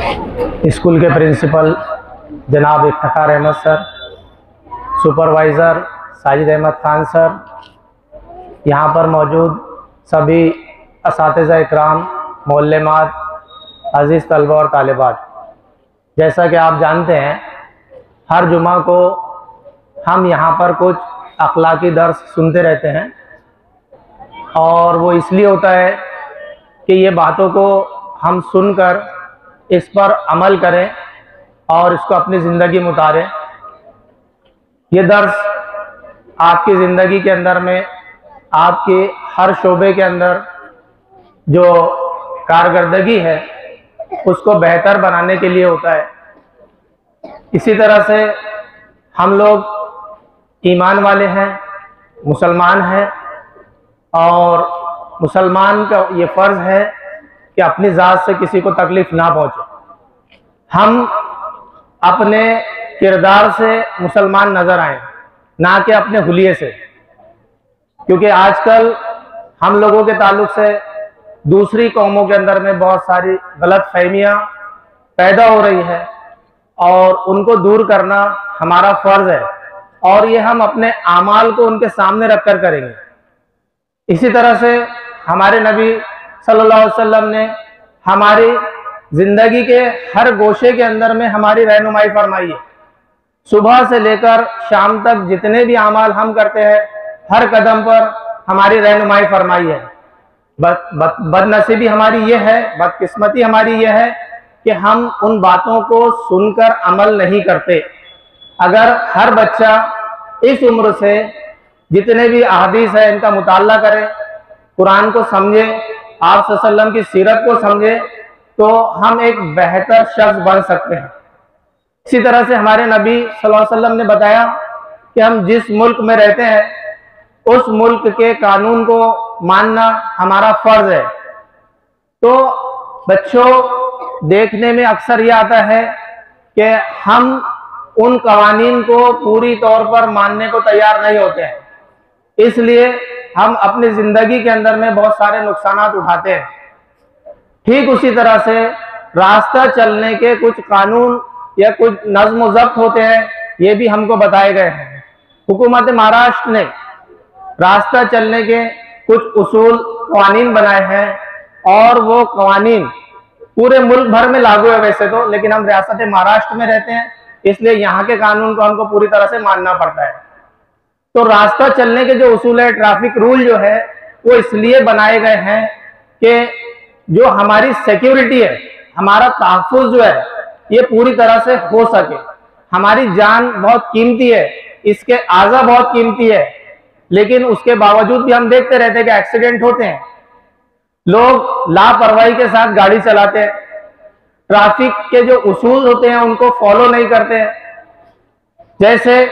School के principal जनाब Iftikhar Ahmed sir, supervisor Sajid Ahmed Khan sir, यहाँ पर मौजूद सभी असातिज़ा इकराम, मोल्लेमात, अज़ीज़ तलबा और तालिबात, जैसा कि आप जानते हैं हर जुमा को हम यहाँ पर कुछ अखलाकी दर्स सुनते रहते हैं और वो इसलिए होता है कि ये बातों को हम सुनकर इस पर अमल करें और इसको अपनी ज़िंदगी में उतारें। ये दर्स आपकी ज़िंदगी के अंदर में, आपके हर शोबे के अंदर जो कारकर्दगी है उसको बेहतर बनाने के लिए होता है। इसी तरह से हम लोग ईमान वाले हैं, मुसलमान हैं और मुसलमान का ये फ़र्ज़ है कि अपनी ज़ात से किसी को तकलीफ़ ना पहुँचे। हम अपने किरदार से मुसलमान नज़र आएँ, ना कि अपने हुलिये से, क्योंकि आजकल हम लोगों के ताल्लुक़ से दूसरी कौमों के अंदर में बहुत सारी गलत फहमियाँ पैदा हो रही है और उनको दूर करना हमारा फ़र्ज़ है और ये हम अपने आमाल को उनके सामने रख कर करेंगे। इसी तरह से हमारे नबी सल्लल्लाहु अलैहि वसल्लम ने हमारी ज़िंदगी के हर गोशे के अंदर में हमारी रहनुमाई फरमाई है। सुबह से लेकर शाम तक जितने भी आमाल हम करते हैं हर कदम पर हमारी रहनुमाई फरमाई है। बदनसीबी हमारी ये है, बदकिस्मती हमारी ये है कि हम उन बातों को सुनकर अमल नहीं करते। अगर हर बच्चा इस उम्र से जितने भी अहादीस है इनका मुताला करे, कुरान को समझे, आप सल्लल्लाहु अलैहि वसल्लम की सीरत को समझे, तो हम एक बेहतर शख्स बन सकते हैं। इसी तरह से हमारे नबी सल्लल्लाहु अलैहि वसल्लम ने बताया कि हम जिस मुल्क में रहते हैं उस मुल्क के कानून को मानना हमारा फ़र्ज़ है। तो बच्चों, देखने में अक्सर ये आता है कि हम उन कवानीन को पूरी तौर पर मानने को तैयार नहीं होते हैं, इसलिए हम अपनी ज़िंदगी के अंदर में बहुत सारे नुकसानात उठाते हैं। ठीक उसी तरह से रास्ता चलने के कुछ कानून या कुछ नज़्म व ज़ब्त होते हैं, ये भी हमको बताए गए हैं। हुकूमत महाराष्ट्र ने रास्ता चलने के कुछ उसूल कवानीन बनाए हैं और वो कवानीन पूरे मुल्क भर में लागू है वैसे तो, लेकिन हम रियासत महाराष्ट्र में रहते हैं इसलिए यहाँ के कानून को हमको पूरी तरह से मानना पड़ता है। तो रास्ता चलने के जो उसूल है, ट्रैफिक रूल जो है, वो इसलिए बनाए गए हैं कि जो हमारी सिक्योरिटी है, हमारा तहफ़्फ़ुज़ जो है ये पूरी तरह से हो सके। हमारी जान बहुत कीमती है, इसके आज़ा बहुत कीमती है, लेकिन उसके बावजूद भी हम देखते रहते हैं कि एक्सीडेंट होते हैं, लोग लापरवाही के साथ गाड़ी चलाते हैं, ट्रैफिक के जो उसूल होते हैं उनको फॉलो नहीं करते हैं। जैसे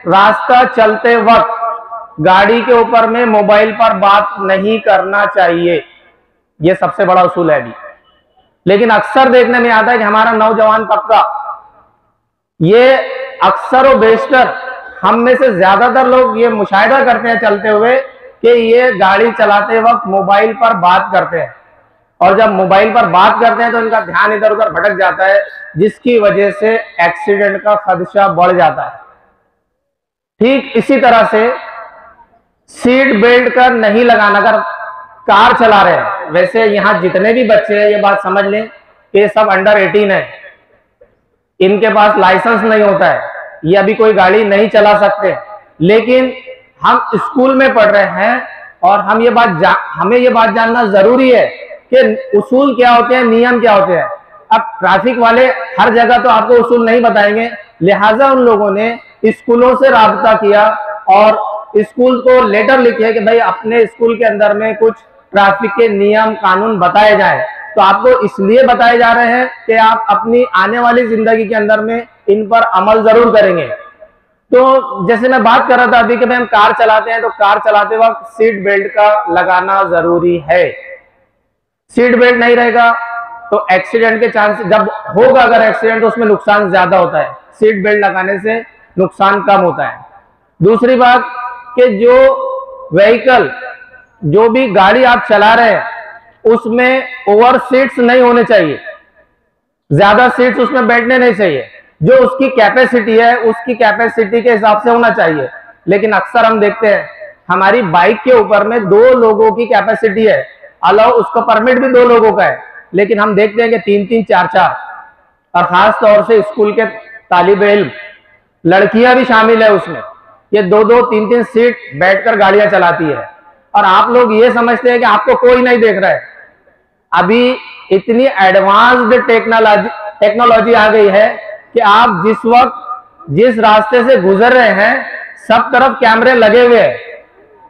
रास्ता चलते वक्त गाड़ी के ऊपर में मोबाइल पर बात नहीं करना चाहिए, ये सबसे बड़ा उसूल है अभी। लेकिन अक्सर देखने में आता है कि हमारा नौजवान तबका, ये अक्सर व बेशतर हम में से ज्यादातर लोग ये मुशाहिदा करते हैं चलते हुए कि ये गाड़ी चलाते वक्त मोबाइल पर बात करते हैं और जब मोबाइल पर बात करते हैं तो इनका ध्यान इधर उधर भटक जाता है, जिसकी वजह से एक्सीडेंट का खदशा बढ़ जाता है। ठीक इसी तरह से सीट बेल्ट कर नहीं लगाना, अगर कार चला रहे हैं, वैसे यहाँ जितने भी बच्चे हैं ये बात समझ लें कि सब अंडर 18 है, इनके पास लाइसेंस नहीं होता है, ये अभी कोई गाड़ी नहीं चला सकते, लेकिन हम स्कूल में पढ़ रहे हैं और हमें ये बात जानना जरूरी है कि उसूल क्या होते हैं, नियम क्या होते हैं। अब ट्रैफिक वाले हर जगह तो आपको उसूल नहीं बताएंगे, लिहाजा उन लोगों ने स्कूलों से राब्ता किया और स्कूल को लेटर लिखे कि भाई अपने स्कूल के अंदर में कुछ ट्रैफिक के नियम कानून बताए जाए। तो आपको इसलिए बताए जा रहे हैं कि आप अपनी आने वाली जिंदगी के अंदर में इन पर अमल जरूर करेंगे। तो जैसे मैं बात कर रहा था अभी कि भाई हम कार चलाते हैं तो कार चलाते वक्त सीट बेल्ट का लगाना जरूरी है। सीट बेल्ट नहीं रहेगा तो एक्सीडेंट के चांस, जब होगा अगर एक्सीडेंट तो उसमें नुकसान ज्यादा होता है, सीट बेल्ट लगाने से नुकसान कम होता है। दूसरी बात कि जो व्हीकल, जो भी गाड़ी आप चला रहे हैं उसमें ओवर सीट्स नहीं होने चाहिए। ज्यादा सीट्स उसमें बैठने नहीं चाहिए, जो उसकी कैपेसिटी है उसकी कैपेसिटी के हिसाब से होना चाहिए। लेकिन अक्सर हम देखते हैं हमारी बाइक के ऊपर में 2 लोगों की कैपेसिटी है, अलाउ उसका परमिट भी 2 लोगों का है, लेकिन हम देखते हैं कि 3-3 4-4, और खास तौर से स्कूल के तालिब इल्म लड़कियां भी शामिल है उसमें, ये 2-2 3-3 सीट बैठकर गाड़ियां चलाती है। और आप लोग ये समझते हैं कि आपको कोई नहीं देख रहा है। अभी इतनी एडवांस्ड टेक्नोलॉजी आ गई है कि आप जिस वक्त जिस रास्ते से गुजर रहे हैं सब तरफ कैमरे लगे हुए हैं।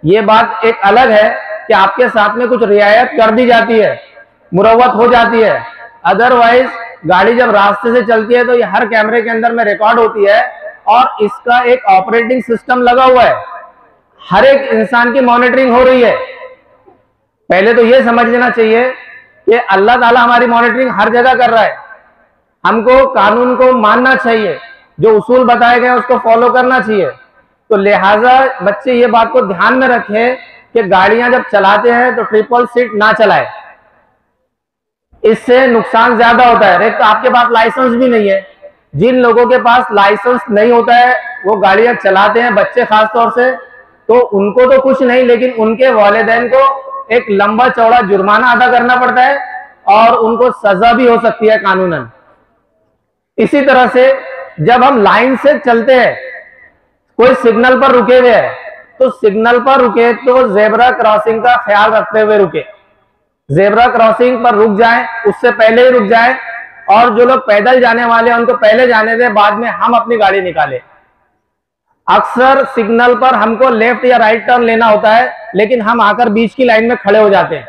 ये बात एक अलग है कि आपके साथ में कुछ रियायत कर दी जाती है, मुरव्वत हो जाती है, अदरवाइज गाड़ी जब रास्ते से चलती है तो ये हर कैमरे के अंदर में रिकॉर्ड होती है और इसका एक ऑपरेटिंग सिस्टम लगा हुआ है, हर एक इंसान की मॉनिटरिंग हो रही है। पहले तो ये समझ लेना चाहिए कि अल्लाह ताला हमारी मॉनिटरिंग हर जगह कर रहा है। हमको कानून को मानना चाहिए, जो उसूल बताए गए उसको फॉलो करना चाहिए। तो लिहाजा बच्चे ये बात को ध्यान में रखें कि गाड़ियां जब चलाते हैं तो ट्रिपल सीट ना चलाए, इससे नुकसान ज्यादा होता है। एक तो आपके पास लाइसेंस भी नहीं है, जिन लोगों के पास लाइसेंस नहीं होता है वो गाड़ियां चलाते हैं, बच्चे खास तौर से, तो उनको तो कुछ नहीं, लेकिन उनके वालिदैन को एक लंबा चौड़ा जुर्माना अदा करना पड़ता है और उनको सजा भी हो सकती है कानूनन। इसी तरह से जब हम लाइन से चलते हैं, कोई सिग्नल पर रुके हुए हैं तो सिग्नल पर रुके तो जेब्रा क्रॉसिंग का ख्याल रखते हुए रुके, जेब्रा क्रॉसिंग पर रुक जाएं, उससे पहले ही रुक जाएं, और जो लोग पैदल जाने वाले हैं उनको पहले जाने दें, बाद में हम अपनी गाड़ी निकालें। अक्सर सिग्नल पर हमको लेफ्ट या राइट टर्न लेना होता है, लेकिन हम आकर बीच की लाइन में खड़े हो जाते हैं।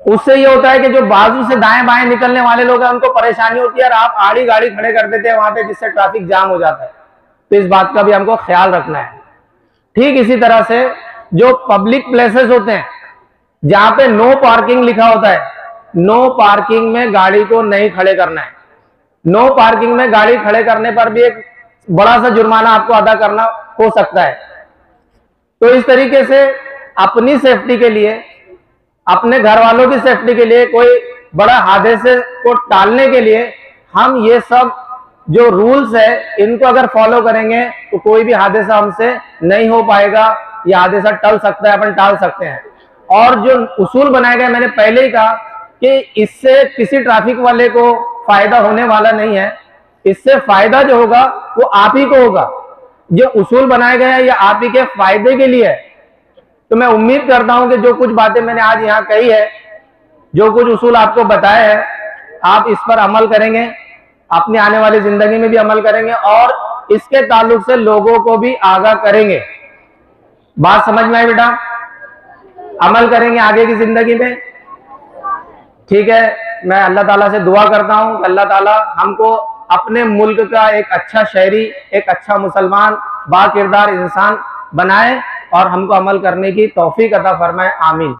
उससे ये होता है कि जो बाजू से दाएं बाएं निकलने वाले लोग हैं उनको परेशानी होती है और आप आड़ी गाड़ी खड़े कर देते हैं वहां पे, जिससे ट्रैफिक जाम हो जाता है। तो इस बात का भी हमको ख्याल रखना है। ठीक इसी तरह से जो पब्लिक प्लेसेस होते हैं जहां पे नो पार्किंग लिखा होता है, नो पार्किंग में गाड़ी को नहीं खड़े करना है। नो पार्किंग में गाड़ी खड़े करने पर भी एक बड़ा सा जुर्माना आपको अदा करना हो सकता है। तो इस तरीके से अपनी सेफ्टी के लिए, अपने घर वालों की सेफ्टी के लिए, कोई बड़ा हादसे को टालने के लिए हम ये सब जो रूल्स है इनको अगर फॉलो करेंगे तो कोई भी हादसा हमसे नहीं हो पाएगा, ये हादसा टल सकता है, अपन टाल सकते हैं। और जो उसूल बनाए गए, मैंने पहले ही कहा कि इससे किसी ट्रैफिक वाले को फायदा होने वाला नहीं है, इससे फायदा जो होगा वो आप ही को होगा। जो उसूल बनाए गए हैं ये आप ही के फायदे के लिए है। तो मैं उम्मीद करता हूं कि जो कुछ बातें मैंने आज यहाँ कही है, जो कुछ उसूल आपको बताए हैं, आप इस पर अमल करेंगे, अपनी आने वाली जिंदगी में भी अमल करेंगे और इसके ताल्लुक से लोगों को भी आगाह करेंगे। बात समझ में आई बेटा? अमल करेंगे आगे की जिंदगी में। ठीक है, मैं अल्लाह ताला से दुआ करता हूं कि अल्लाह ताला हमको अपने मुल्क का एक अच्छा शहरी, एक अच्छा मुसलमान, बाकिरदार इंसान बनाए और हमको अमल करने की तौफीक अता फरमाए। आमीन।